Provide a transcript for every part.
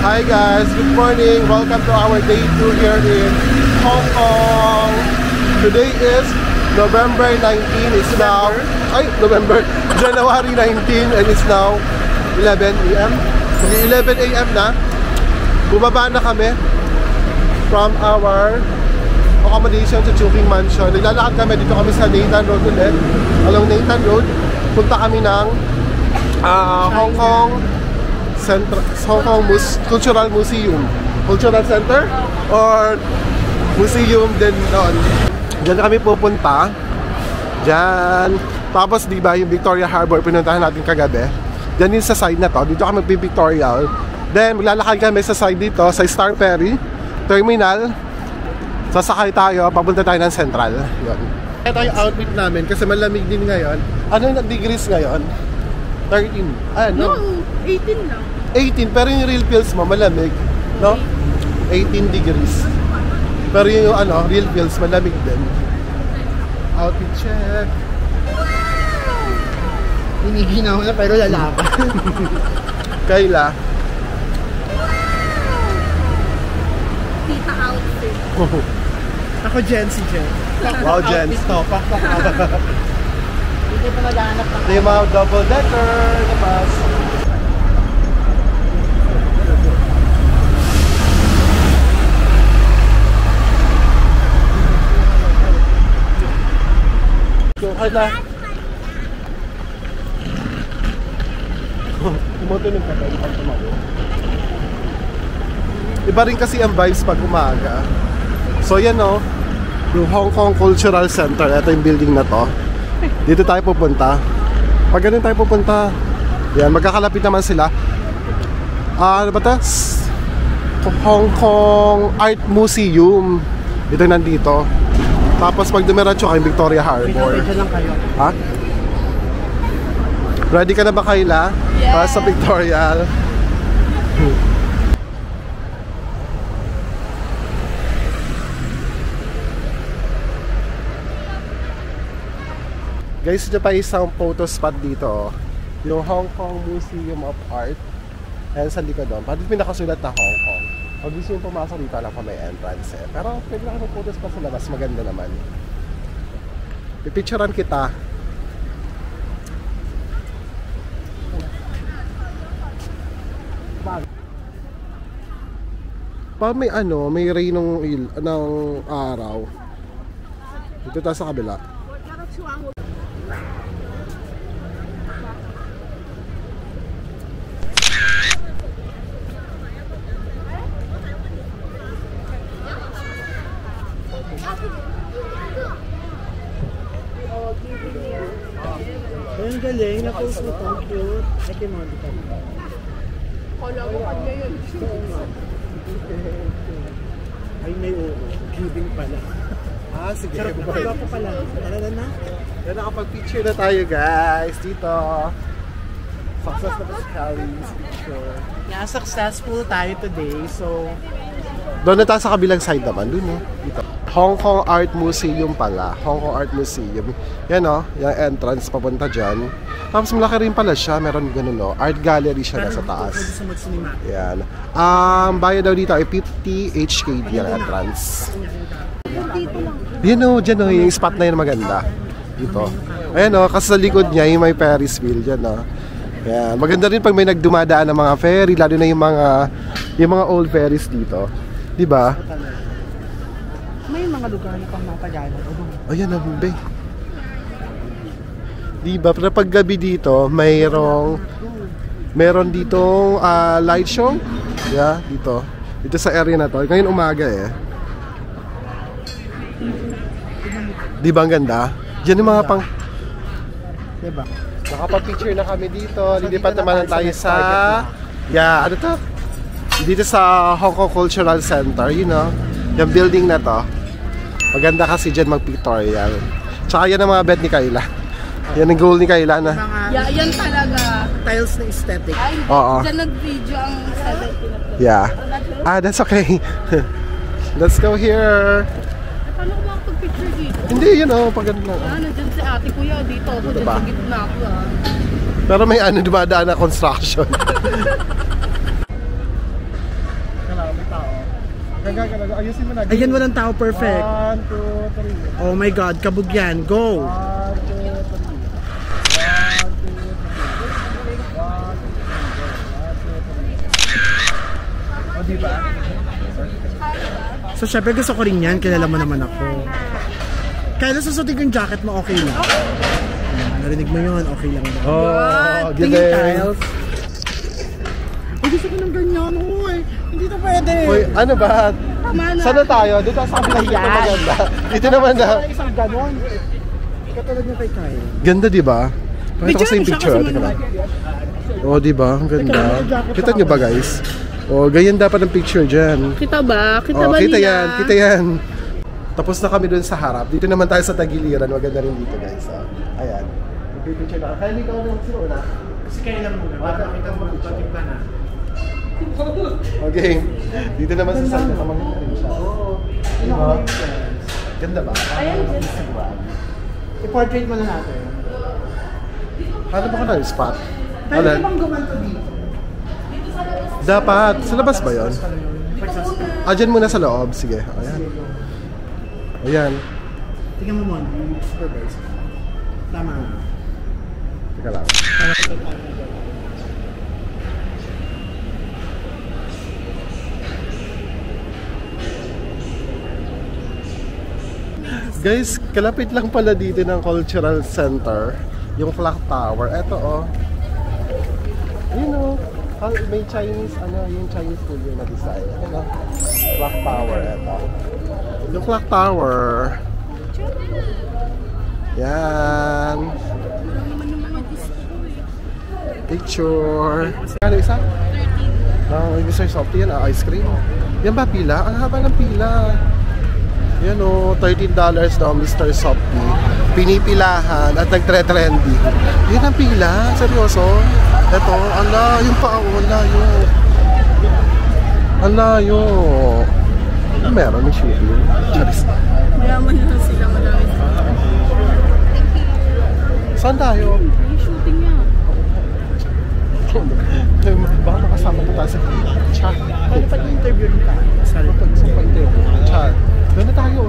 Hi guys, good morning. Welcome to our day 2 here in Hong Kong. Today is November 19. It's now January 19 and it's now 11 AM. 11 AM na. Bumaba na kami from our accommodation sa Chungking Mansion. Naglalakad kami, dito kami sa Nathan Road ulit. Along Nathan Road, punta kami ng Hong Kong Cultural Museum. Cultural Center or Museum din doon. Diyan kami pupunta. Diyan. Tapos diba yung Victoria Harbor pinuntahan natin kagabi. Diyan din sa side na to. Dito kami Victorial. Then maglalakad kami sa side dito sa Star Ferry Terminal. Sasakay tayo, papunta tayo ng Central. Yun. Ito yung outfit namin kasi malamig din ngayon. Ano yung degrees ngayon? 13. No, 18 lang. 18, pero yung real feels mo malamig, no? 18 degrees. Pero yung ano, real feels malamig din. Outfit check. Hiniginaw na pero lalaban. Kayla. Tita outfit. Ako Jen, si Jen. Wow, Jen. Stop. Hindi pa naghahanap ng Ito yung mga double decker na bus. Kayla. Tumutunog ka tayo pag tumago. Iba rin kasi ang vibes pag umaga. So yan o, yung Hong Kong Cultural Center. Ito yung building na to. Dito tayo pupunta. Pag ganun tayo pupunta, yan, magkakalapit naman sila. Ano ba ito? Hong Kong Art Museum. Ito nandito. Tapos pag dumiretso kayo, Victoria Harbor. Medyo lang kayo. Ha? Ready ka na ba, Kayla? Yes. Para sa Victorial. Guys, ito pa isang photo spot dito. Yung Hong Kong Museum of Art. Ayan sa likod doon. Pati pinakasulat na Hong Kong. Pag gusto yung pumasok dito, alam pa may entrance eh. Pero pwede lang photo spot sa labas. Maganda naman. Pipicturean kita. Pag may ano, may ray ng araw. Dito tayo sa kabila. Ang galing, na-post mo ito. Cute. Ay, kimondi ka. Kala ko kanya yun. Ay, may ulo. Giving pala. Sige. Sarap na pala pa pala. Tara na. Yan, nakapag-picture na tayo guys. Dito. Success na ba si Callie's picture? Yeah, successful tayo today. So, doon na tayo sa kabilang side naman. Doon dito. Hong Kong Art Museum pala. Hong Kong Art Museum. Yan o. Yung entrance papunta dyan. Tapos malaki rin pala siya. Meron ganun o. Art gallery siya nasa taas. Yan. Bayad daw dito ay 50 HKD yung entrance. Yan o. Dyan o. Yung spot na yun maganda. Dito. Ayan o. Kasi sa likod niya yung may Ferris wheel. Dyan o. Yan. Maganda rin pag may nagdumadaan ng mga ferry. Lalo na yung mga old ferries dito. Diba? May mga lugar na pang matagalan. Ayan na, be. Diba, pero pag gabi dito, meron ditong light show. Yeah, dito. Dito sa area na to. Ngayon umaga eh. Diba ang ganda? Diyan yung mga pang... Diba? Nakapag-picture na kami dito. Lilipat naman tayo sa... Yeah, ano to? Dito sa Hong Kong Cultural Center, you know. Yung building na to. Maganda kasi dyan mag-pictorial. Tsaka yan ang mga bet ni Kayla. Yan ang goal ni Kayla na. Yeah, yan talaga. Tiles na aesthetic. Ay, Oo. dyan nag-video ang 70 na. Yeah. That's okay. Let's go here. Paano ko makapag-picture dito? Hindi, you know, pag ganun lang. Nandyan si ate kuya dito. Ako dyan Diba? sa gitna ko Pero may dumadaan na construction. Ayusin mo na. Ayan, walang tao, perfect. 1, 2, 3. Oh my God, kabog yan. Go! 1, 2, 3. 1, 2, 3. 1, 2, 3. O, diba? So, syempre gusto ko rin yan. Kilala mo naman ako. Kaya susutin ko yung jacket mo, okay lang. Narinig mo yun, okay lang. Oh, Tingin tiles. Ay, gusto ko ng ganyan. Uy, hindi na pwede. Uy, ano ba? Tama na. Saan na tayo? Dito sa kabila dito maganda. Dito naman na. Isang ganon. Katulad niya kay Kyle. Ganda, di ba? Pakita ko sa yung picture. Tika lang. Oh, di ba? Ang ganda. Kita nyo ba, guys? Oh, ganyan dapat ang picture dyan. Kita ba? Kita Oh, ba kita nila? yan. Kita yan. Tapos na kami dun sa harap. Dito naman tayo sa tagiliran. Maganda rin dito, guys. Oh, ayan. Picture na. Kaya ikaw na magsiuna. Kasi kayo lang muna. Baka kita mo magpatipa na. Okay. Dito naman sa side. Kamangin rin siya. Diba? Ganda ba? Ayan, I-portrait mo na natin. Paano ba ka na yung spot? Pwede Alan? bang gumanto dito? Dapat. Sa labas ba yun? Dyan muna sa loob. Sige. Ayan. Ayan. Tingnan mo muna. Supervise. Tama. Teka lang. Guys, kalapit lang pala dito ng Cultural Center. Yung Clock Tower. Eto oh. You know, may Chinese, yung Chinese studio na design. Ano? Clock Tower, eto. Yung Clock Tower. Yan. Picture. Ano isa? 13. Mr. Softy yan, ice cream. Yan ba pila? Ang haba ng pila. Yan o, $13 daw Mr. Softy. Pinipilahan at nagtre-trendy. Yan ang pila? Seryoso? Ito, ala, yung paa, wala yun. Ang layo. Meron ng shooting. Charis. Mayaman na sila, madami sila. Saan tayo? Yung shooting niya. Baka makasama ko tayo sa chat. Kung pag-interview rin tayo. Sorry. Pag-interview. Chat. Doon na tayo.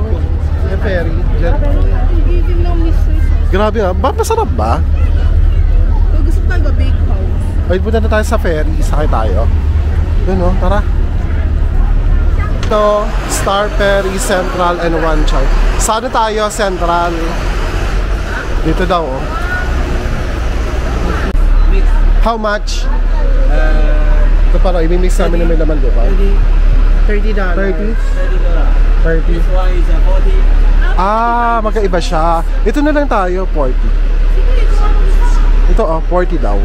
Yung ferry. Diyan. Giving ng Mr. Sauce. Grabe nga. Masarap ba? Kung gusto tayo ba, bake house. Ay, punta na tayo sa ferry. Sakay tayo. Doon o. Tara. Ito, Star Ferry, Central, and Wan Chai. Saan tayo? Central. Dito daw oh. How much? Ito para, i-mix namin na may laman, di ba? $30. 30? 30. Ah, magkaiba siya. Ito na lang tayo, 40. Ito oh, 40 daw.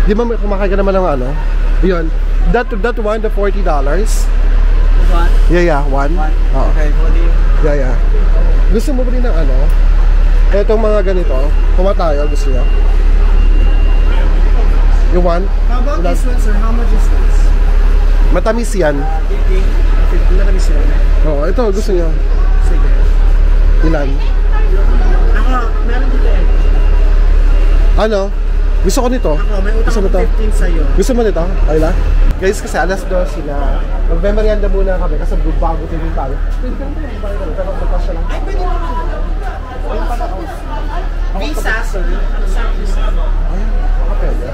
Di ba kumakain ka naman ng ano? Yun. That one, the $40. Yeah, one. Oh. Okay, 40. Yeah. Gusto mo ba rin ng ano? Etong mga ganito. Kuma tayo, gusto nyo? You want? How about this one, sir? How much is this? Matamis yan. 50. Matamis yun. Oo, ito gusto nyo. Sige. Ilan? Ako, meron dito eh. Ano? Gusto ko nito. Ako, may utang Gusto mo ako to? 15 sa'yo. Gusto mo nito? Ayla? Guys, kasi alas 12 na. Magmemorianda muna kami kasi bago tingin tayo. Pwede ka naman tayo magbayad. Pero magkasya lang. Ay, pwede mo naman. Ayun pala. Visa, sir. Saan visa? Ayun, baka pwede.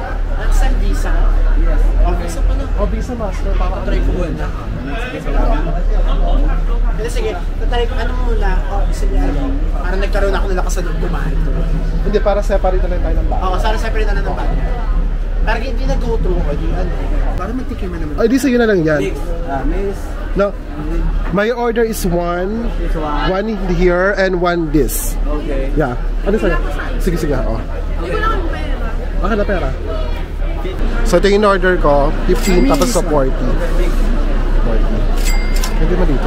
Saan visa? Yes. Oh, visa pa na. O, Visa Master. Para Try ko na. Sige, tatry ko ano muna. Gusto niya parang nagkaroon ako nila kasi kumain. Hindi, para separate na lang tayo ng bata. Oo, sana separate na ng bata. Parang hindi nag-go through ko. Parang magtikiman naman. Ay, di sa'yo na lang yan. Miss. No. My order is one here and one this. Okay. Yeah. Ano sa'yo? Sige, sige. Oh. Hindi ko lang ang pera. Baka na pera. So, ito yung order ko. 15 tapos sa 40. 40. Hindi mo dito.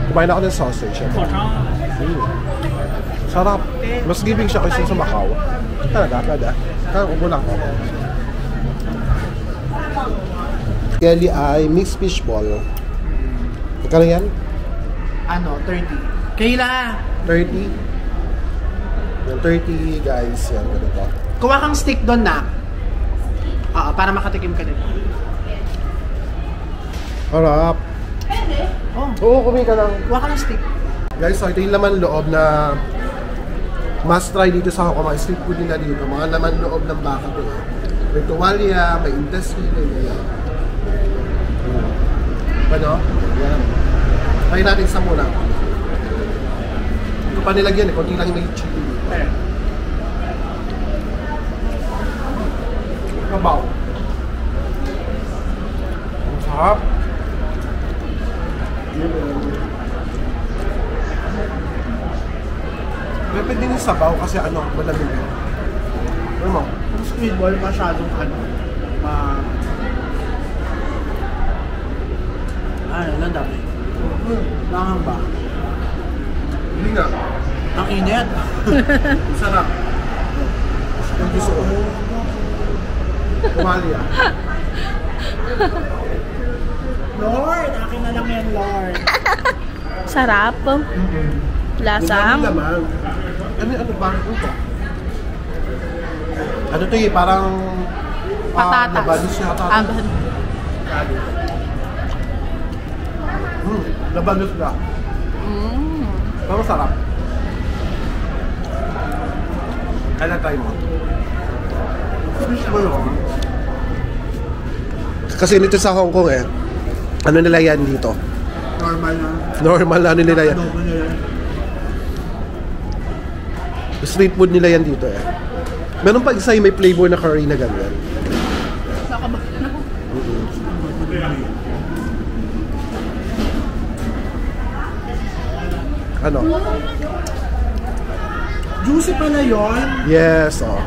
Kumain ako ng sausage. Sarap. Mas giving siya kasi sa Macau. Talaga. Kaya ubo lang ako. Kelly ay mixed fish ball. Magkano yan? Ano, 30. Kayla! 30. Yung 30 guys, yan, ganito. Kuha kang stick doon na. Oo, para makatikim ka din. Harap. Oh, Oo, kumain ka lang. kuha ka ng stick. Guys, so ito yung laman loob na must try dito sa Hong Kong. Mga street food nila dito. Mga laman loob ng baka to. May tuwalya, may intestine, may yan. Ano? Yan. Try natin sa muna. Hindi ko pa nilagyan eh. Kunti lang yung may chili dito. Kabaw. Ang sarap. May pwede din yung sabaw kasi ano, malamig. Ano mo? Yung squid ball masyadong ano, ano, dami. Langang ba? Hindi nga. Ang init. Sarap. Yung gusto ko. Tumalia. Lord, akin na lang yan, Lord. Sarap. Lasang. Ano ba? Ano to eh, parang Patatas. labanos siya. Labanos na. Parang sarap. Kailan tayo mo? Kasi nito sa Hong Kong eh, ano nila yan dito? Normal na. Normal na ano nila yan. Adobo nila yan. Street food nila yan dito eh. Meron pa isa yung may flavor na curry na ganyan. Ano? Juicy pala yun. Yes, oh.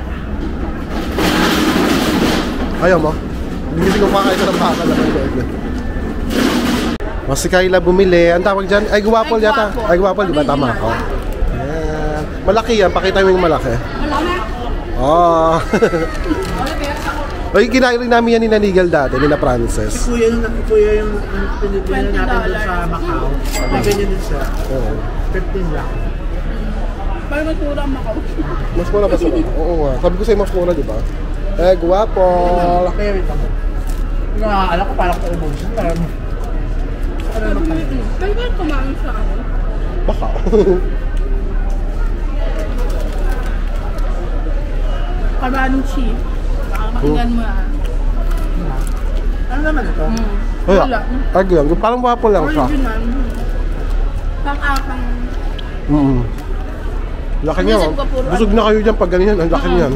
Ayaw mo? Hindi kasi kumakain ka ng baka naman yun. O, si Kayla bumili. Ang tawag dyan? Ay, guwapol yata. Ay, guwapol, di ba? Tama ako. Ayan. Malaki yan. Pakita mo yung malaki. Oh. Ay, kinain rin namin yan ni Nanigal dati, ni na Frances. Kuya yung pinipili natin doon sa Macau. May ganyan din siya. Oo. 15 lang. Parang may mura ang Macau. Mas mura ba sila? Oo nga. Sabi ko sa'yo mas mura, di ba? Eh, guwapo. Kaya wait ako. Alam ko parang paubos. Parang... Pero ba kumain sa ano? Baka. Kamanuchi. Pakinggan mo ah. Ano naman ito? Wala. Ay, ganyan. Parang guwapo lang siya. Original. Pang-apang. Laki niya. Minsan ko puro Busog na kayo dyan pag ganyan. Ang laki niyan.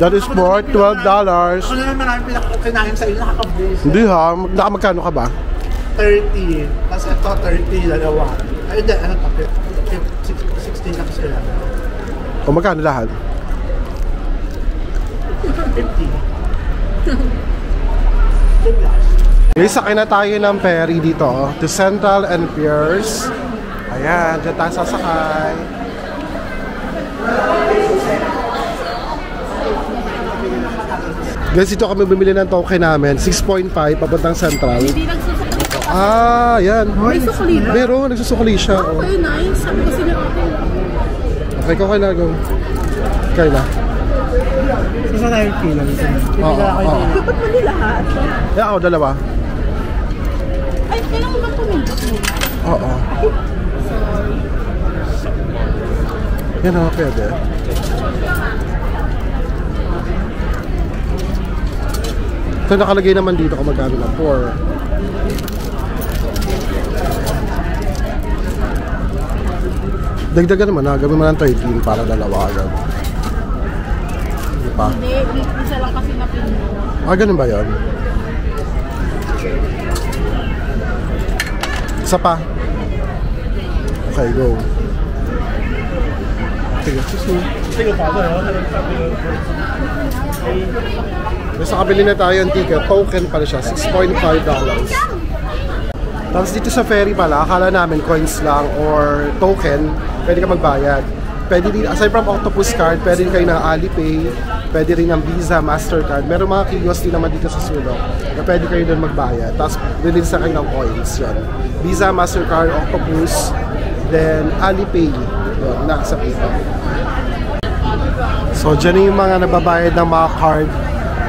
That is for $12. Ako naman marami pinakakinahin sa iyo. Nakaka-brace. Hindi ha. Nakamagkano ka ba? 30. Tapos ito 30. Dalawa. Ay, hindi. Ano to? 16 na kasi lang. O magkano lahat? 50. Guys, sakay na tayo ng ferry dito to Central and Pierce. Ayan, dyan tayo sasakay. Guys, dito kami bumili ng token namin. 6.5 papuntang Central. Hindi nagsusukli ko kasi. Ah, yan. May sukli ba? Meron, nagsusukli siya. Oh. Okay, nice. Sabi ko sila okay. Okay, ko kailan go. Kailan? Isa tayo kilo. Oo, oo. Dapat mo nila lahat. Yeah, ako, dalawa. Ay, kailangan mo ba pumindot mo? Oo. Yan ako, pwede. Ito nakalagay naman dito kung magkano na. 4. Dagdagan naman ha. Gawin mo ng 13 para dalawa agad. Hindi pa. Hindi, isa lang kasi na pinto. Ah, ganun ba yun? Isa pa. Okay, go. Sige pa. Basta kabili na tayo yung ticket. Token pala siya. $6.5. Tapos dito sa ferry pala, akala namin coins lang or token, pwede ka magbayad. Pwede din, aside from Octopus card, pwede rin kayo ng Alipay, pwede rin ng Visa, Mastercard. Meron mga kiosk din naman dito sa sulok na pwede kayo doon magbayad. Tapos release na kayo ng coins. Yan. Visa, Mastercard, Octopus, then Alipay. Yan, nasa pito. So, dyan yung mga nababayad ng mga card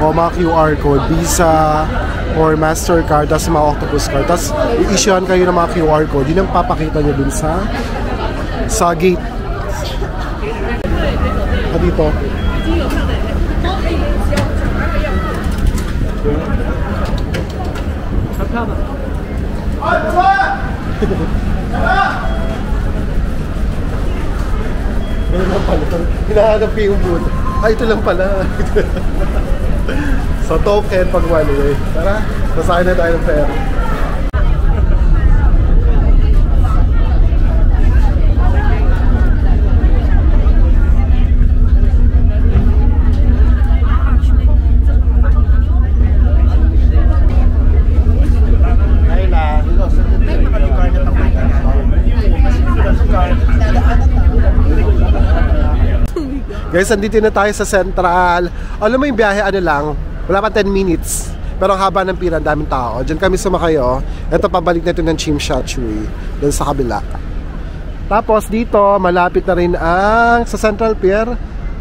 o mga QR code, Visa or Mastercard, tapos mga Octopus card. Tapos i-issuean kayo ng mga QR code. Yun ang papakita nyo dun sa gate. Dito. Hinahanap ko yung booth. Ay, ito lang pala. So, token pag one way. Tara, nasakay na tayo ng ferry. Guys, andito na tayo sa Central. Alam mo yung biyahe, ano lang, wala pa 10 minutes. Pero ang haba ng pila, ang daming tao. Diyan kami sumakayo. Ito, pabalik na ito ng Chim Sha Tsui. Doon sa kabila. Tapos dito, malapit na rin ang, sa Central Pier,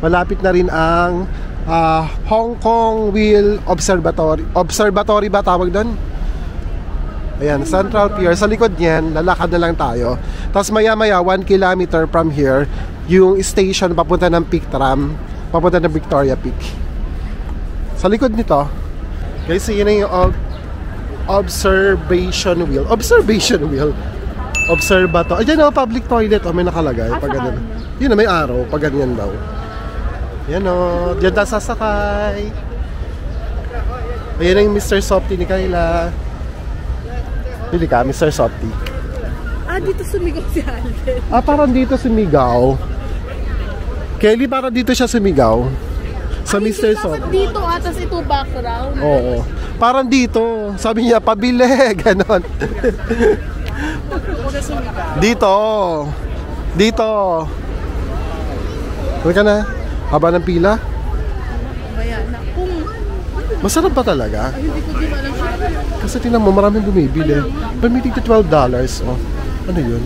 malapit na rin ang Hong Kong Wheel Observatory. Observatory ba tawag doon? Ayan, Central Pier. Sa likod niyan, lalakad na lang tayo. Tapos maya-maya, 1 kilometer from here, yung station papunta ng Peak Tram, papunta ng Victoria Peak. Sa likod nito, guys, yun na yung observation wheel. Observation wheel. Observatory. Ayan o, public toilet. O, may nakalagay. Pag ganyan. Yun na, may araw. Pag ganyan daw. Yan o. Diyan tayo sasakay. Ayan na yung Mr. Softy ni Kayla. Pili ka, Mr. Softy. Ah, dito sumigaw si Alden. Ah, parang dito sumigaw. Kelly, parang dito siya sumigaw. Sa Mr. Softy. Dito atas ito background. Oo. Parang dito. Sabi niya, pabili. Ganon. Dito. Dito. Huwag ka na. Haba ng pila. Bayan na. Kung Masarap pa talaga. hindi ko di alam siya. Kasi tingnan mo, maraming bumibili. Permitting to $12. Oh. Ano yun?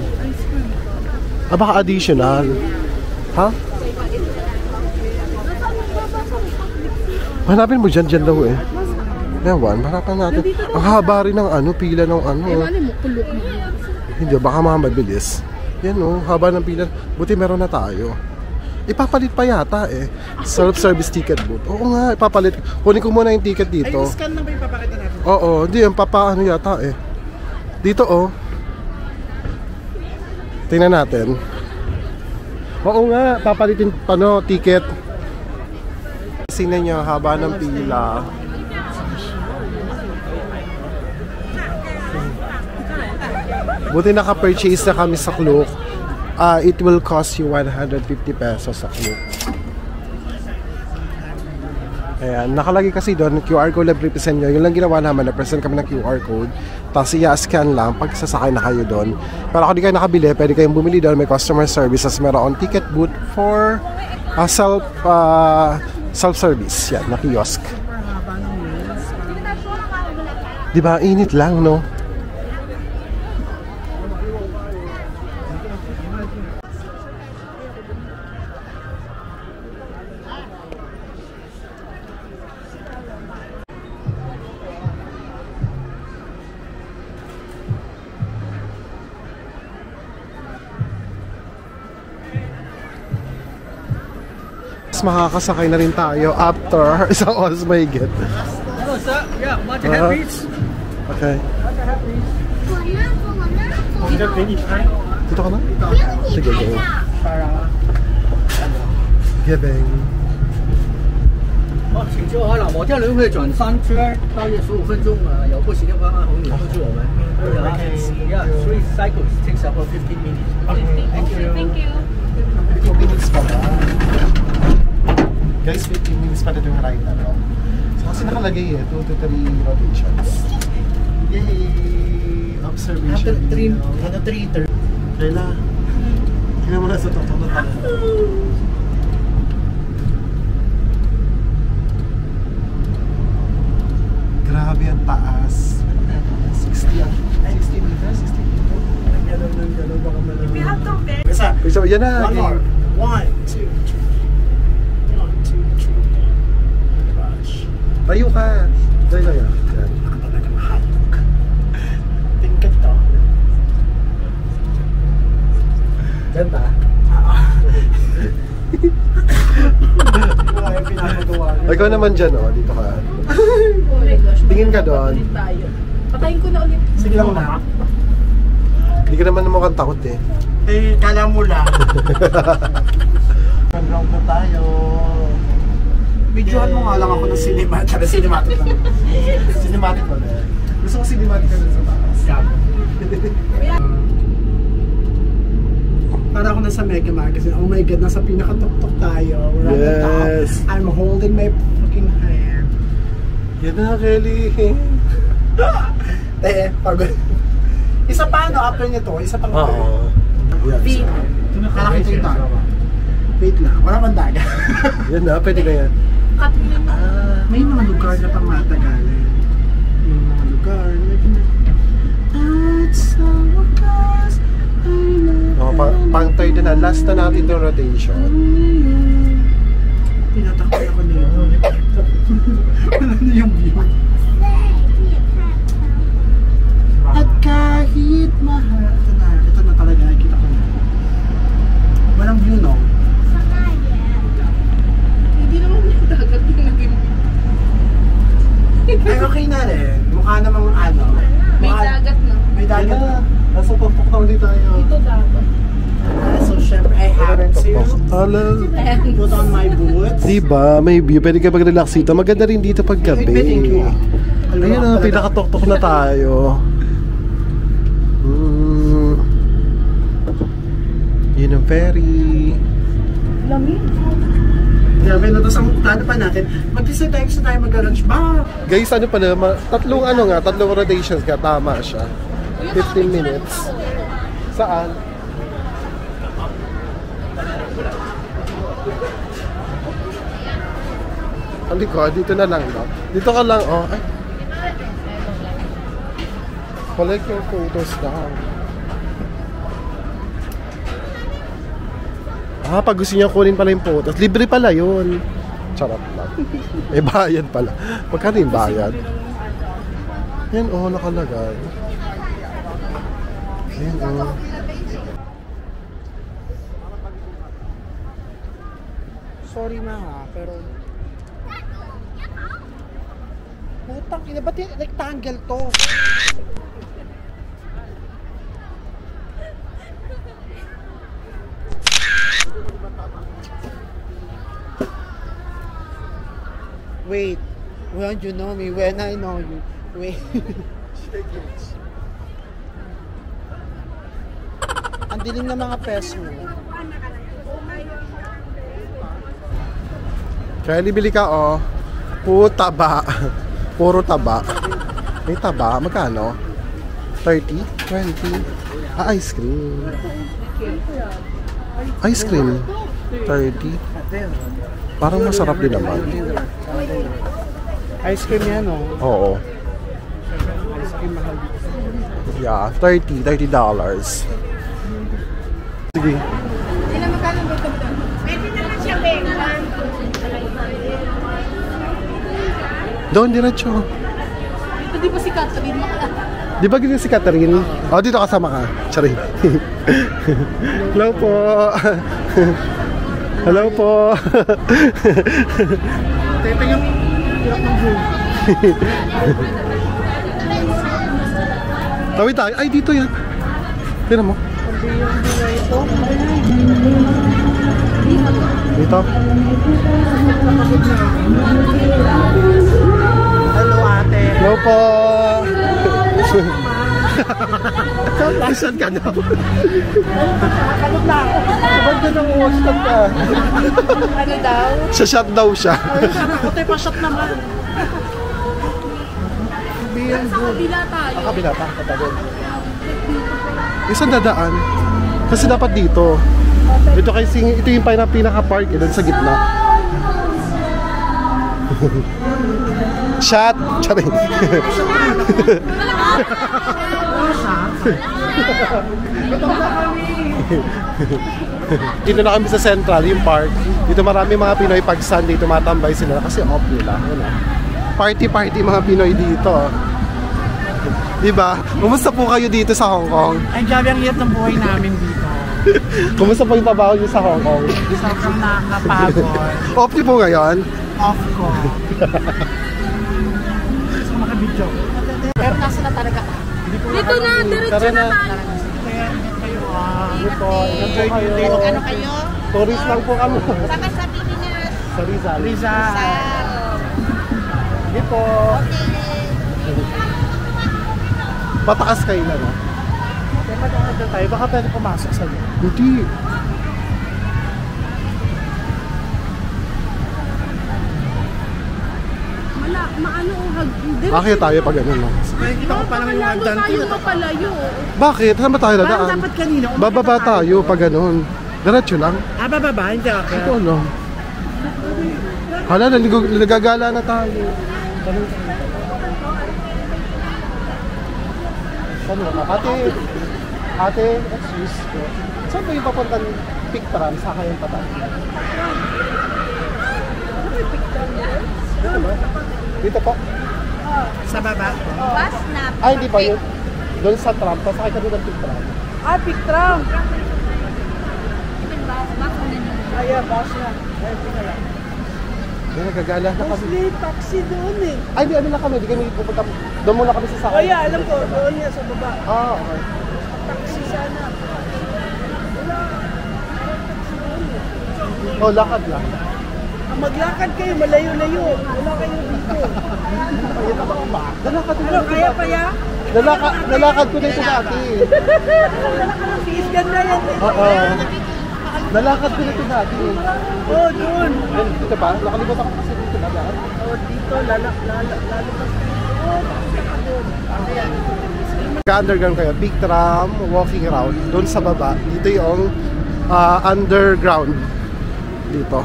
Ah, baka additional. Ha? Hanapin mo dyan daw eh. Ewan, hanapan natin. Ang haba rin ng ano, pila ng ano. Ano mo, kulok mo. Hindi, baka mga mabilis. Yan o, haba ng pila. Buti meron na tayo. Ipapalit pa yata eh. Self-service ticket booth. Oo nga, ipapalit. Kunin ko muna yung ticket dito. Ay, scan na ba yung papakita natin? Oo, hindi, yung papaano yata eh. Dito oh. Tingnan natin. Oo nga, papalitin pa no, ticket. Tingnan nyo, haba ng pila. Buti naka-purchase na kami sa Klook. It will cost you 150 pesos sa Klook. Ayan, nakalagay kasi doon, QR code lang represent nyo. Yun lang ginawa naman, na-present kami ng QR code. Tapos i-scan lang pag sasakay na kayo doon. Pero kung di kayo nakabili, pwede kayong bumili doon. May customer services, meron ticket booth for self-service. Yan, na kiosk. Diba, init lang, no? Makakasakay na rin tayo after isang oras mahigit. sir. Yeah, want to have these? Okay. Dito ka na? Sige, go. Giving. 好，请坐好了。摩天轮会转3圈，大约15分钟啊。有不行的话，按红绿通知我们。Yeah, 3 cycles takes about 15 minutes. Thank you. 15 minutes pa ba? Guys, 15 minutes pa dito yung ride na no? So kasi nakalagay 2 to 3 rotations. Yay! Observation. 3:30. Kayla. Tingnan mo na sa totoo na tayo. Grabe ang taas. 60 meters? 60 meters? Gano'n baka malamig. We have to bed. Isa. So, yan na. One more. 1, 2, 3. 1, 2, 3. Gosh. Tayo ka. Tayo lang yan. Yan. Talaga mahalok. Tingkat to. Ganda. Ikaw naman dyan, oh. Dito ka. Oh my gosh. Tingin ka doon. Ulit tayo. Patayin ko na ulit. Sige lang na. Hindi ka naman mukhang takot eh. Eh, kala mo lang. Pag-ground na tayo. Videohan mo nga lang ako ng cinematic. Cinematic lang. Cinematic pa na. Gusto ko cinematic ka dun sa taas. Para ako nasa Mega Market. Oh my God, nasa pinakatuktok tayo. We're at the Yes. top. I'm holding my fucking hand. Yan na, Kelly. Pagod. Isa pa ano, after nito, isa pang Oo. Yan. Wait. Kalakita yung tao. Wait lang, wala pang daga. Yan na, pwede na yan. Katlin mo. May mga lugar na pang matagalan. May mga lugar na at sa wakas ay Oh, pang third na, last na natin itong rotation. tinatakot ako nito. Wala na yung view. At kahit mahal. Ito na talaga, nakikita ko na. Walang view, no? Hindi naman yung dagat yung naging. Ay, okay na rin. Mukha namang ano. May dagat na. May dagat na. Nasa tuktok na ulit tayo. Dito dagat. So, syempre, I have to Hello. put on my boots. Diba, may view. Pwede ka mag-relax dito. Maganda rin dito pag gabi. Thank you. Ayun na, pinakatuktok na tayo. Yun ang ferry. Lamig. Grabe na, tapos ang plano pa natin, mag-decide tayo sa tayo mag-lunch ba? Guys, ano pala, tatlong rotations ka, tama siya. 15 minutes. Saan? Ang likod, dito na lang, no? Dito ka lang, oh. Ay. Collect your photos down. Pag gusto niya kunin pala yung photos, libre pala yun. Charot lang. Eh, bayad pala. Magkano yung bayad? Yan, oh, nakalagay. Yan, oh. Sorry na ha, pero... Putang ina, ba't yung rectangle to? Wait, when you know me, when I know you. Wait. Ang dilim ng mga peso. Kaya bili ka, oh. Taba. Puro taba. May taba, magkano? 30? 20? Ice cream. Ice cream. 30. Parang masarap din naman. Ice cream yan, oh. Oo. Ice cream mahal dito. Yeah, $30. Sige. Ilan magkano ba ito? Pwede naman siya, Ben. Doon, diretso. Ito di ba si Catherine? Di ba ganyan si Catherine? Oh, dito kasama ka. Charing. Hello po. Hello po. Tete yung hirap ng view. Tawid tayo. Ay, dito yan. Tignan mo. Dito. Hello, ate. Hello po. Saan ka na? Nakakalog na ako. Ba't ka nang uwastan ka? Ano daw? Sa shot daw siya. Puti pa shot naman. Sa kabila tayo. Kabila pa, katagal. Isang dadaan. Kasi dapat dito. Ito kasi ito yung pinaka-park doon sa gitna. Shot! Charing. Dito na kami sa Central, yung park. Dito marami mga Pinoy pag Sunday tumatambay sila kasi off nila. Party-party mga Pinoy dito. Diba? Kumusta po kayo dito sa Hong Kong? Ay, grabe ang hirap ng buhay namin dito. Kumusta po yung trabaho niyo sa Hong Kong? Sobrang napagod. Off niyo po ngayon? Off ko. Gusto ko makabidyo. Pero nasa na talaga ka? Dito na, diretso na tayo. Kaya kayo Ito, enjoy kayo. Ano kayo? Tourist lang po kami. Saka sa Pilipinas. Sa Rizal. Rizal. Hindi po. Pataas kayo na, no? Kaya magkakadal tayo, baka pwede pumasok sa iyo. Hindi. Maano Bakit tayo pag ano, no? Nakikita ko pa naman yung Lalo hagdan tayo ko. mapalayo. Bakit? Saan ba tayo Parang dadaan? dapat kanina. Bababa tayo pag ganun. Diretso lang. Ah, bababa? Hindi ako. Ito, no? Hala, nagagala na tayo. Ano ba? Ate, excuse ko. Saan ba yung papuntang Pictram sa kayang patay? Dito ba? Dito po? Sa baba? Bus na. Ay, hindi pa yun. Doon sa tram, pasakay ka doon ng Pictram. Ah, Pictram. Ay, bus na. Ay, tika lang. Ay, nagagala na kami. May taxi doon eh. Ay, di ano na kami. Di kami pupunta. Doon muna kami sa sakay. Oh yeah, alam ko. Doon niya sa baba. Ah, okay. Taxi sana. Oh, lakad lang. Maglakad kayo, malayo-layo. Wala kayo dito. Nalakad Ano, kaya pa ya? Nalakad ko na ito dati. Fees ganda yan eh. Oo. Nalakad ko na ito dati. Oh, doon. Dito ba? Nakalimutan ko kasi dito na lahat. Oh, dito, lalabas. Underground kayo, big tram, walking route. Doon sa baba, dito yung underground. Dito.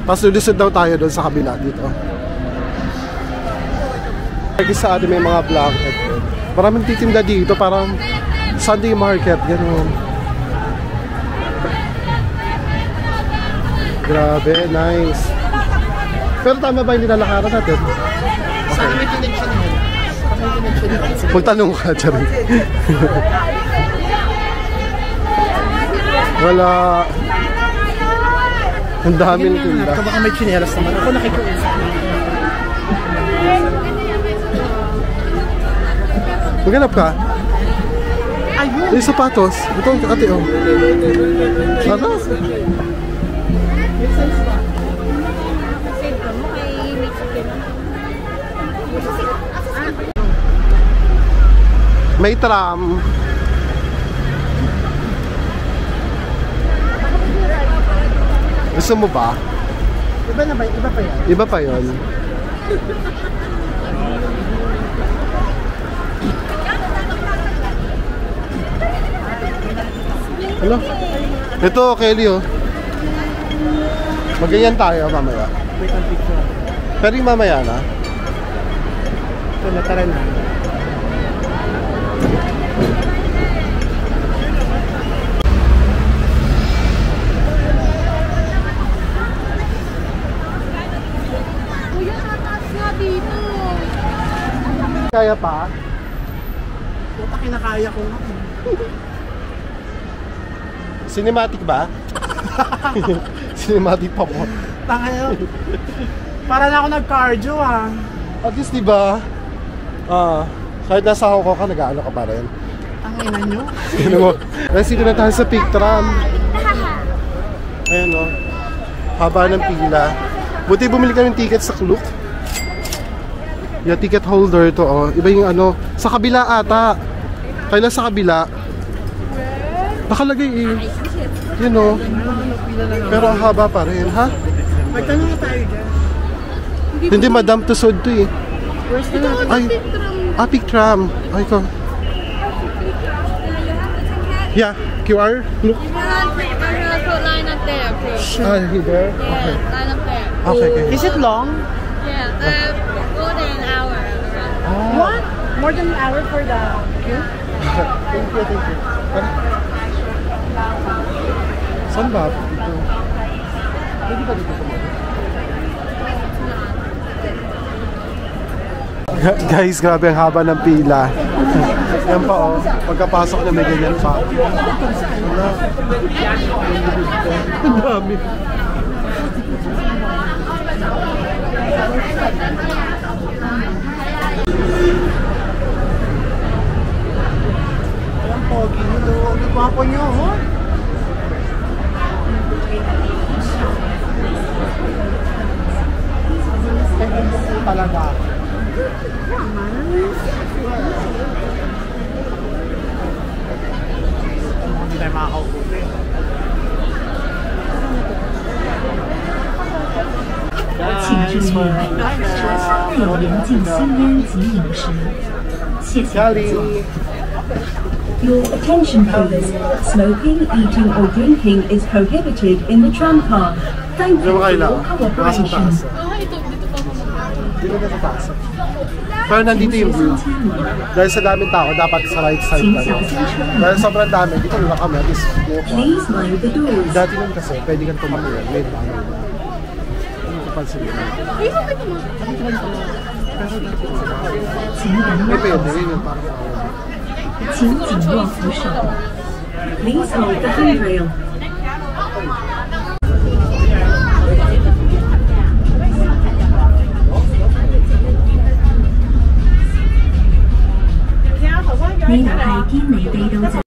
Tapos lulusod daw tayo doon sa kabila dito. Lagi sa atin may mga blanket. Maraming titinda dito, parang Sunday market, gano'n. Grabe, nice. Pero tama ba yung nilalakaran natin? Saan may connection yun? Magtanong ka, Charing. Wala. Ang daming tinda. Baka may chinelas naman. Ako nakikiusap. Maghanap ka? Ayun! Yung sapatos. Ito, ate, oh. Ano? May tram. Gusto mo ba? Iba na ba? Iba pa yan? Iba pa yon. Hello? Ito, Kelly, oh. Magganyan tayo mamaya. Wait ang picture. Pero yung mamaya na. Ito na, tara na. Kuya, tataas nga dito. Kaya pa? Puta, kinakaya ko nga. Cinematic ba? Cinematic pa po. Tanga yun. Para na ako nag-cardio ah. At least, di ba? Kahit nasa Hong Kong ka, nag-ano ka pa rin. Ang ina nyo. Ano mo? Nasito na tayo sa Peak Tram. Ayan o. Haba ng pila. Buti bumili kami ng ticket sa Klook. Yung ticket holder to oh. Iba yung ano. Sa kabila ata. Kailan sa kabila? Nakalagay eh. Yun o. Pero ang haba pa rin, ha? Magtanong tayo dyan. Hindi Madame Tussauds to eh. Ay, Peak Tram. Ay ko. Yeah, QR. Look. Put line up there, please. Here. Yeah, Okay. line up there. Okay. Is it long? Yeah, more than an hour around. What? More than an hour for the queue? Thank you. Saan ba? Dito. Pwede ba dito kumain? Guys, grabe ang haba ng pila. Yan pa oh, pagkapasok na may ganyan pa. Wala. Ang dami. Ang pogi nyo. Ang gwapo nyo, ho? Talaga. Hindi tayo makakaupo. 请注意，车厢内严禁吸烟及饮食。谢谢。 Charlie. Your attention please. Smoking, eating or drinking is prohibited in the tram car. Thank you Yung for kailangan. your Nasa cooperation. taas. Dito na sa taas. Pero nandito yung view. Dahil sa daming tao, dapat sa right side ka. Dahil sobrang dami, dito na kami. At least, Please mind the doors. dati nun kasi, pwede kang tumakilan. Wait lang. Ano ko pansin nila? May pwede, yun yung parang 请紧握扶手。Please hold the handrail. May đại thiên lý đi đâu rồi?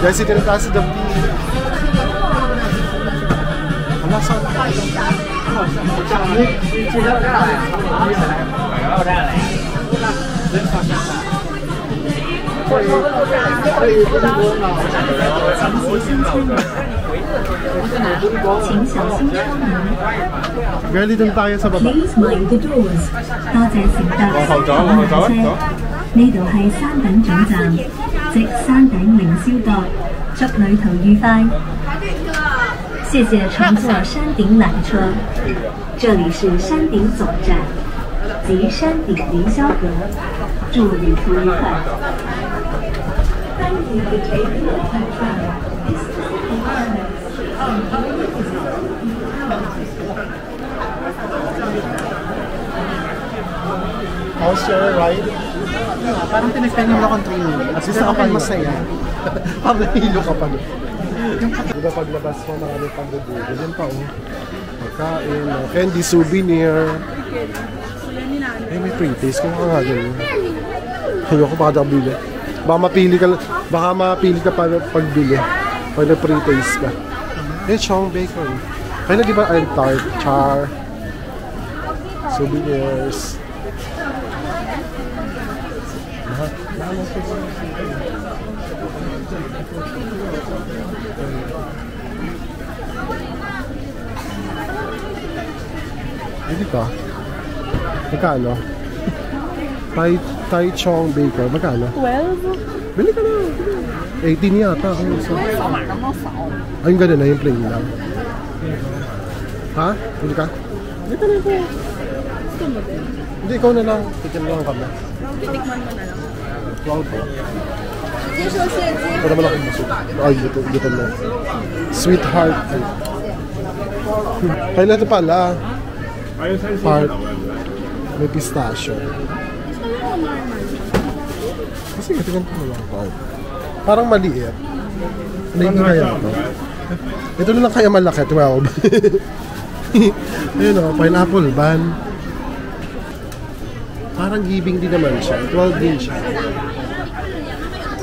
Guys, ito na tayo sa The Peak. Wala saan tayo. 請小心窗門。 Girlie, dun tayo sa baba. Please mind the doors。多謝乘搭西港纜車。呢度係山頂總站，即山頂凌霄閣。祝旅途愉快。謝謝乘坐山頂纜車。這裡是山頂總站，即山頂凌霄閣。祝旅途愉快。Thank you for taking the train. How's your ride? Parang pinagtanong ako ng training. At least ako masaya. Pabahilo ka pa. Diba paglabas mo, marami pang bubugo. Yan pa pagkain, candy, souvenir. May pre-taste. Kung ka nga ganyan. Ayoko baka nakabili. Baka mapili ka pa pagbili. Pag na-pre-taste ka. Chong Bakery. Kaya na diba ang tart, char, souvenirs. Hindi ka? Magkano? Tai Chong Baker. Magkano? 12? Bili ka na. 18 yata. Ayun ganun na yung plain lang. Ha? Bili ka? Ito na po. Gusto mo din? Hindi, ikaw na lang. Tikim lang kami. Titikman mo na lang. 12 po. Ito naman ako masuk. Ay, dito na. Sweetheart. Kaya na ito pala. Heart. May pistachio. Kasi tingnan ko na lang heart. Parang maliit. Hindi kaya ito. Ito na lang kaya malaki. 12. Ayun o, pineapple ban. Parang giving din naman siya. 12 din siya.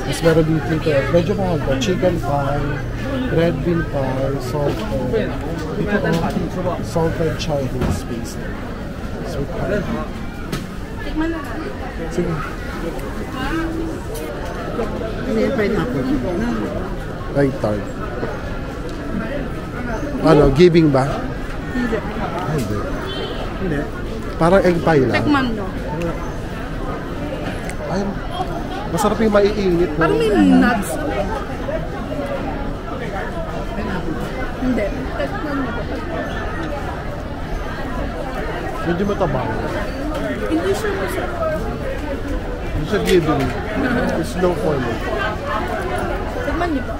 Mas meron dito ito. Medyo mahal to. Chicken pie, red bean pie, salted. Ito salted Chinese paste. Sweet pie. Tikman na lang. Sige. Ano yung pineapple? Ay, tart. Ano, giving ba? Hindi. Ay, hindi. Hindi. Parang egg pie lang. Tikman mo. Ay, masarap yung maiinit. Parang may nuts. Hindi. Tikman mo. Medyo matabang. Hindi siya masarap. Hindi siya giving. It's slow form. Tikman niyo po.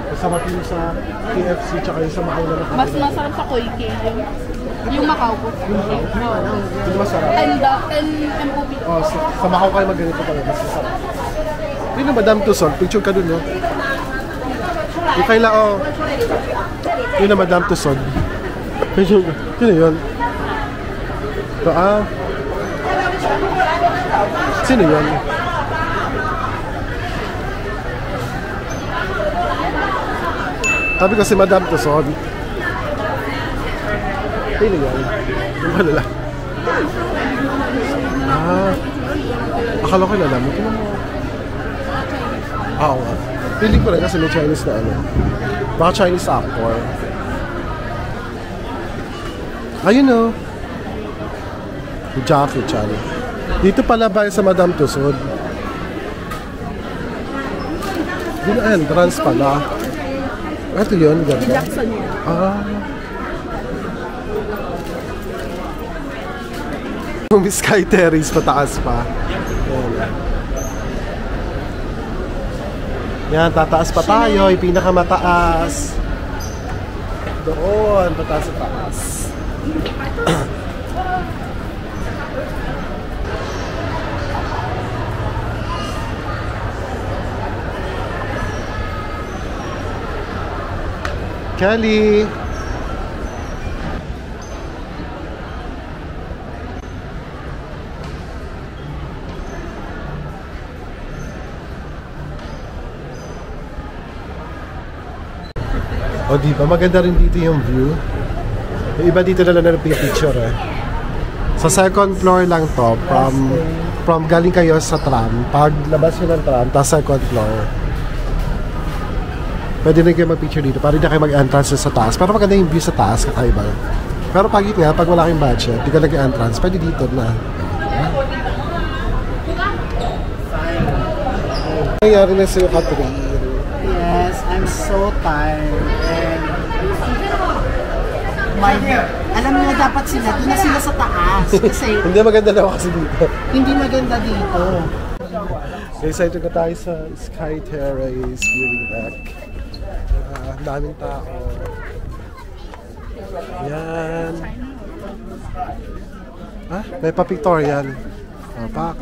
Masarap yung sa KFC tsaka yung sa Macau na nakakita. Mas masarap sa Koi K. Yung Macau po. Yung masarap. And MOP. Oh, sa Macau kayo magganito pala. Mas masarap. Yun na Madame Tussauds. Picture ka dun, no? Yung kaila, oh. Yun na Madame Tussauds. Picture ka. Yun na yun. Ito, ah. Sino yun? Sabi ko si Madame Tussauds. Sino yun? Yung malala. Ah. Akala ko alam. Ito mo. Oo nga. Feeling ko rin kasi may Chinese na ano. Baka Chinese actor. Ayun o. Jackie Chan. Dito pala ba sa Madame Tussauds? Dito entrance pala. Ito yun, ganda. Jackson yun. Ah. Yung Sky Terrace pataas pa. Yan, tataas pa tayo. Yung pinakamataas. Doon, pataas sa taas. Kelly! O diba, maganda rin dito yung view. Yung iba dito na lang picture eh. Sa second floor lang to, from galing kayo sa tram, pag labas nyo ng tram, tapos second floor, pwede na kayo mag-picture dito para hindi kayo mag-entrance sa taas. Pero maganda yung view sa taas, kakaiba. Pero pag nga, pag wala kayong budget, hindi ka nag-entrance, pwede dito na. Nangyari na sa'yo, Catherine. Yes, I'm so tired. And alam mo na dapat sila, doon na sila sa taas. Kasi Hindi maganda na kasi dito. hindi maganda dito. Okay, excited na tayo sa Sky Terrace viewing deck. Ang daming tao. Yan. Ah, may pa-pictorial. Oh, pak.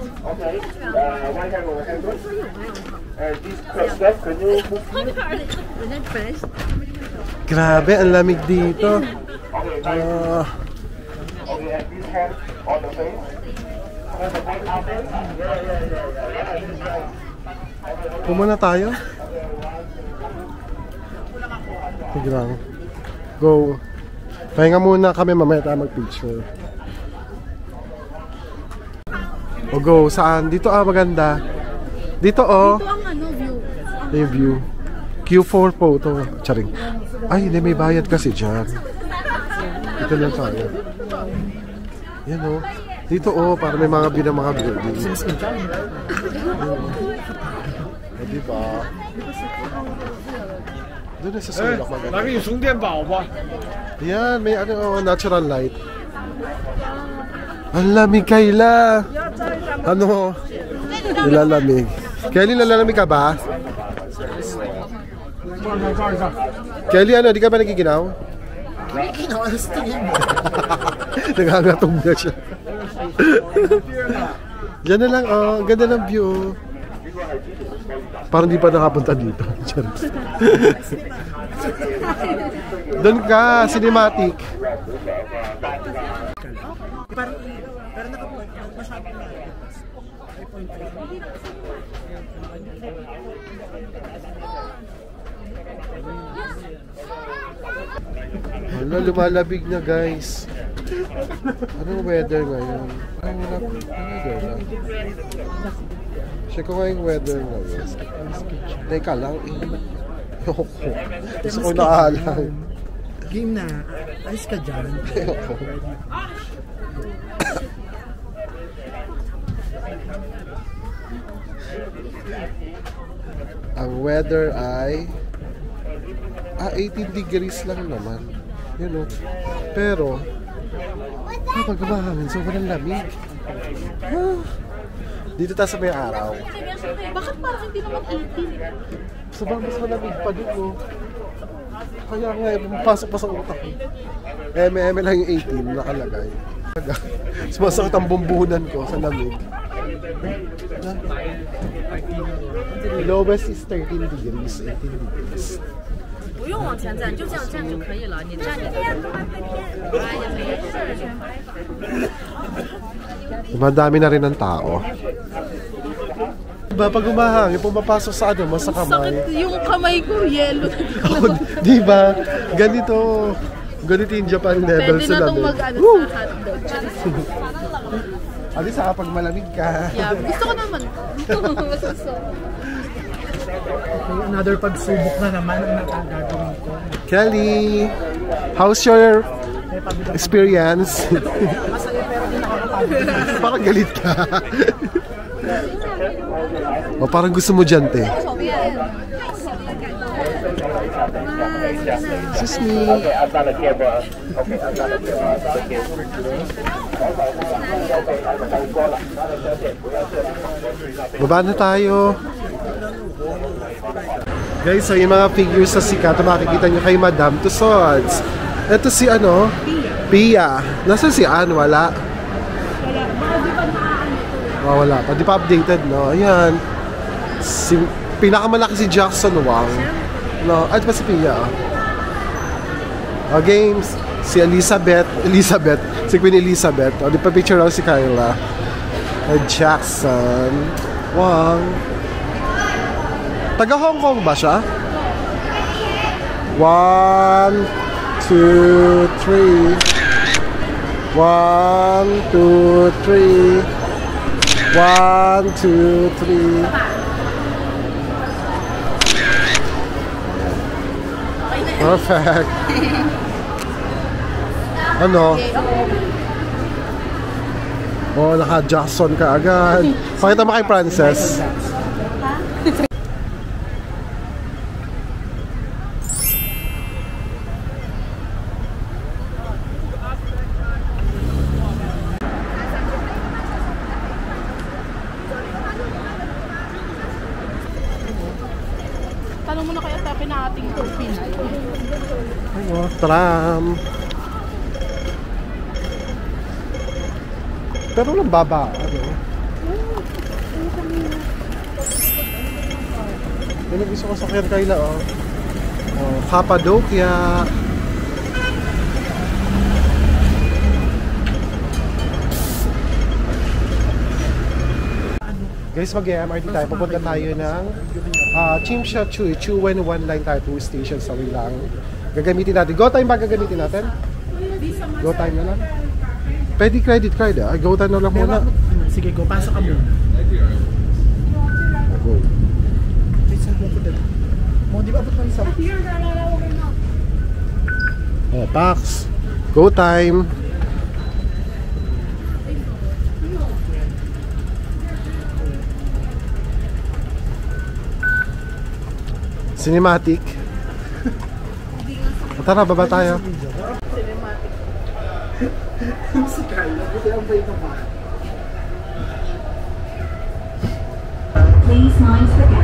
Grabe, ang lamig dito. Pumuna tayo. Sige lang. Go. Pahinga muna kami, mamaya tayo mag-picture. O go, saan? Dito maganda. Dito Ito ang view. Yung view. Q4 photo. Charing. Ay, hindi, may bayad kasi dyan. Dito lang tayo. Yan Dito para may mga mga building. O diba? Doon na sa sulok maganda. 拿个有充电宝吧。 Yan, may natural light. Ang lamig, Kayla. Nilalamig. Kelly, nalalamig ka ba? Kelly, di ka ba nagiginaw? Nagiginaw, alas tingin mo. Naghangatog na siya. Diyan na lang, ganda ng view. Parang di pa nakapunta dito. Doon ka, cinematic. Pero nakapunta, masyado na. 3.3. Hala, lumalabig na guys. Anong weather ngayon? Ay, wala po. Weather lang. Check ko nga yung weather ngayon. Teka lang. Gusto ko naalang. Game na. Ayos ka dyan. Ang weather ay 18 degrees lang naman. Pero pag kumahangin, sobrang lamig. Dito tayo sa may araw. Bakit parang hindi naman 18? Sobrang mas malamig pa dito. Kaya nga, pumapasok pa sa utak ko. MM lang yung 18 nakalagay. Sumasakit ang bumbunan ko sa lamig. The lowest is 13 degrees, 18 degrees. 不用往前站，就这样站就可以了。你站着就。哎呀，没事。 Madami na rin ng tao. Diba, pag umahangin, pumapasok sa sa kamay. Sakit yung kamay ko, yellow. Diba? Ganito yung Japan level Pwede sa na itong lamig. mag-ano sa hotdog. Adi sa kapag malamig ka. Yeah, gusto ko naman. Okay, another pagsubok na naman ang nakagagawin ko. Kelly, how's your experience? Masaya pero di nakakapagod. Parang galit ka. O parang gusto mo dyan, te. Excuse me. Baba na tayo. Guys, so yung mga figures sa sikat, makikita nyo kay Madame Tussauds. Ito si Pia. Nasaan si Ann? Wala. Wala pa. Di pa updated, no? Ayan. Pinakamalaki si Jackson Wang. No? At pa si Pia. Games. Si Elizabeth. Si Queen Elizabeth. Di pa picture lang si Kyla. Jackson Wang. Taga Hong Kong ba siya? 1, 2, 3. 1, 2, 3. 1, 1, 2, 3. Perfect. Ano? Oh, naka-Jackson ka agad. Pakita mo kay Frances. Tanong mo na kaya tapin na ating trophy. Oh, tram. Pero walang baba. Ano? Yan ang gusto ko sa Kayla, oh. Oh, Cappadocia. Guys, mag-MRT tayo. Pupunta tayo ng Chimsha Chui. Chuwen One Line tayo, 2 stations away lang. Gagamitin natin. Go time ba gagamitin natin? Go time na lang. Pwede credit card ah. Go time na lang muna. Sige, go. Pasok ka muna. Go. Wait, saan mo ko dala? Mo, di ba abot mo isa? Oh, Pax. Go time. Cinematic. Tara, baba tayo. Si Carla, buti ang bait ng bata. Please mind the gap.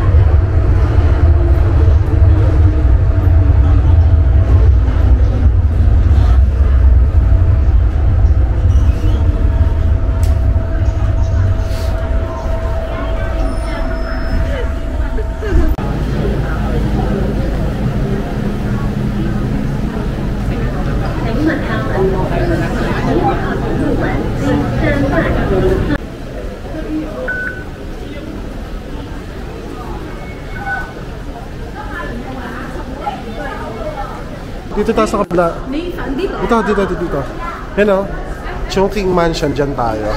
Dito tayo sa kabila. Dito. Yan o. Chongqing Mansion, dyan tayo.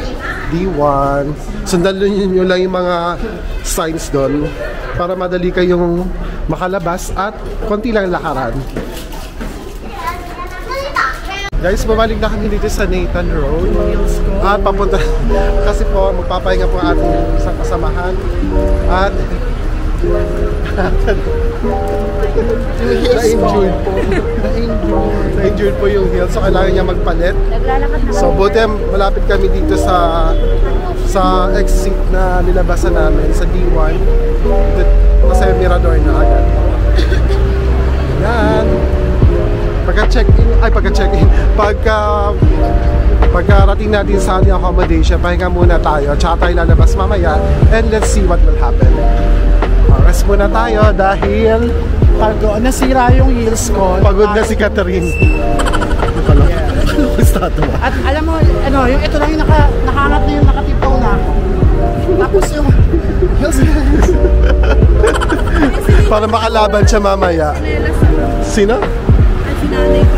D1. Sundan nyo lang yung mga signs doon para madali kayong makalabas at konti lang lakaran. Guys, babalik na kami dito sa Nathan Road. At papunta kasi po magpapahinga po ang ating isang kasamahan. At na-injured po yung heel, so kailangan niya magpalit. So buti malapit kami dito sa exit na nilabasan namin sa D1 kasi mirador na agad. Yan. Pagka-rating natin sa ating accommodation, pahinga muna tayo, tsaka tayo lalabas mamaya, and let's see what will happen. Rest muna tayo dahil nasira yung heels ko. Pagod na si Catherine. At alam mo, yung ito lang yung nakahanap na yung nakatipaw na ako. Tapos yung heels para makalaban siya mamaya. Sino? Sinanay ko.